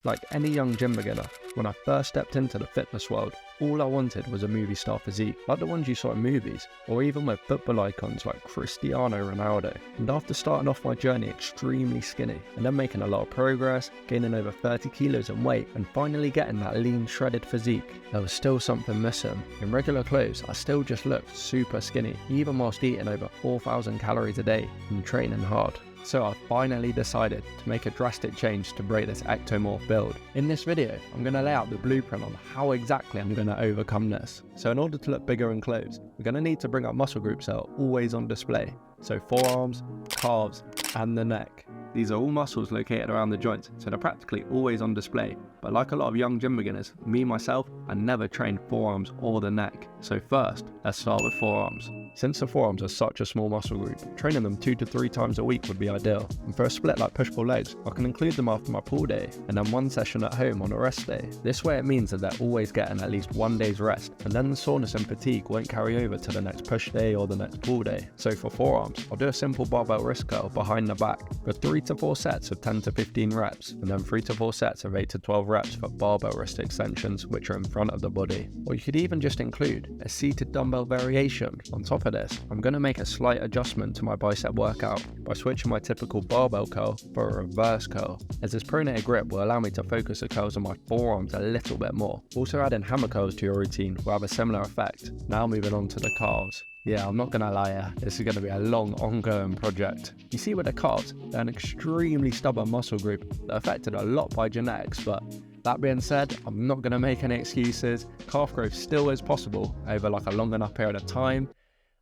Like any young gym beginner, when I first stepped into the fitness world, all I wanted was a movie star physique, like the ones you saw in movies, or even with football icons like Cristiano Ronaldo. And after starting off my journey extremely skinny, and then making a lot of progress, gaining over 30 kilos in weight, and finally getting that lean, shredded physique, there was still something missing. In regular clothes, I still just looked super skinny, even whilst eating over 4,000 calories a day and training hard. So I finally decided to make a drastic change to break this ectomorph build. In this video, I'm going to lay out the blueprint on how exactly I'm going to overcome this. So in order to look bigger in clothes, we're going to need to bring up muscle groups that are always on display. So forearms, calves, and the neck. These are all muscles located around the joints, so they're practically always on display. But like a lot of young gym beginners, me myself, I never trained forearms or the neck. So first, let's start with forearms. Since the forearms are such a small muscle group, training them 2 to 3 times a week would be ideal. And for a split like push-pull legs, I can include them after my pull day, and then one session at home on a rest day. This way it means that they're always getting at least 1 day's rest, and then the soreness and fatigue won't carry over to the next push day or the next pull day. So for forearms, I'll do a simple barbell wrist curl behind the back for 3 to 4 sets of 10 to 15 reps, and then 3 to 4 sets of 8 to 12 reps for barbell wrist extensions, which are in front of the body. Or you could even just include a seated dumbbell variation. On top of this, I'm going to make a slight adjustment to my bicep workout by switching my typical barbell curl for a reverse curl, as this pronated grip will allow me to focus the curls on my forearms a little bit more. Also adding hammer curls to your routine will have a similar effect. Now moving on to the calves. Yeah, I'm not gonna lie here, this is gonna be a long, ongoing project. You see with the calves, they're an extremely stubborn muscle group that are affected a lot by genetics, but that being said, I'm not gonna make any excuses. Calf growth still is possible over like a long enough period of time,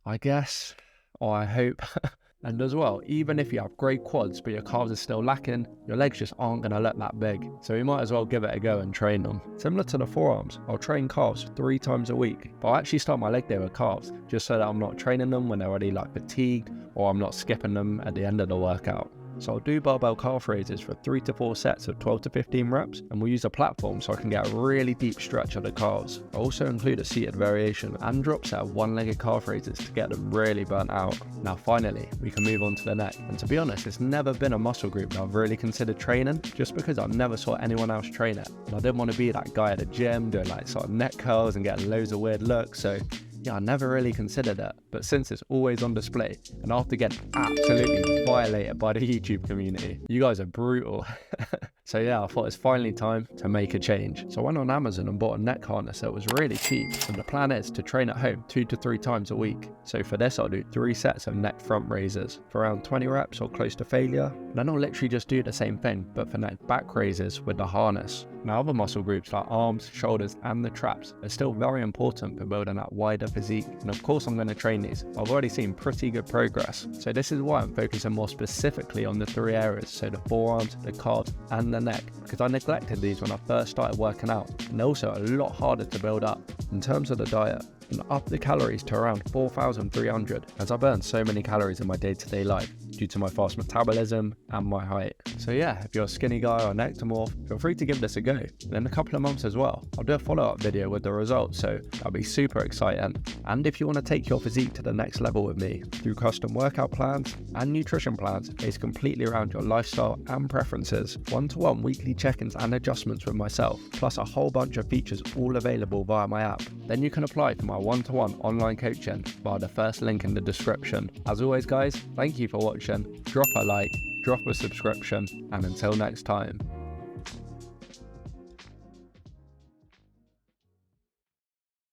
I guess, or I hope. And as well, even if you have great quads but your calves are still lacking, your legs just aren't going to look that big. So you might as well give it a go and train them. Similar to the forearms, I'll train calves 3 times a week, but I'll actually start my leg day with calves, just so that I'm not training them when they're already like fatigued, or I'm not skipping them at the end of the workout. So I'll do barbell calf raises for 3 to 4 sets of 12 to 15 reps, and we'll use a platform so I can get a really deep stretch of the calves. I'll also include a seated variation and drop set of one-legged calf raises to get them really burnt out. Now finally, we can move on to the neck. And to be honest, it's never been a muscle group that I've really considered training, just because I never saw anyone else train it. And I didn't want to be that guy at the gym doing like sort of neck curls and getting loads of weird looks, so yeah, I never really considered it, but since it's always on display, and after getting absolutely violated by the YouTube community, you guys are brutal. So yeah, I thought it's finally time to make a change. So I went on Amazon and bought a neck harness that was really cheap, and the plan is to train at home 2 to 3 times a week. So for this, I'll do 3 sets of neck front raises for around 20 reps or close to failure. And then I'll literally just do the same thing, but for neck back raises with the harness. Now other muscle groups like arms, shoulders, and the traps are still very important for building that wider physique. And of course I'm going to train these. I've already seen pretty good progress. So this is why I'm focusing more specifically on the 3 areas. So the forearms, the calves, and the neck, because I neglected these when I first started working out, and they're also a lot harder to build up. In terms of the diet, and up the calories to around 4,300, as I burn so many calories in my day-to-day life due to my fast metabolism and my height. So yeah, if you're a skinny guy or an ectomorph, feel free to give this a go. And in a couple of months as well, I'll do a follow-up video with the results, so that'll be super exciting. And if you want to take your physique to the next level with me through custom workout plans and nutrition plans based completely around your lifestyle and preferences, one-to-one weekly check-ins and adjustments with myself, plus a whole bunch of features all available via my app, then you can apply for my one-to-one online coaching via the first link in the description. As always guys, thank you for watching. Drop a like, drop a subscription, and until next time.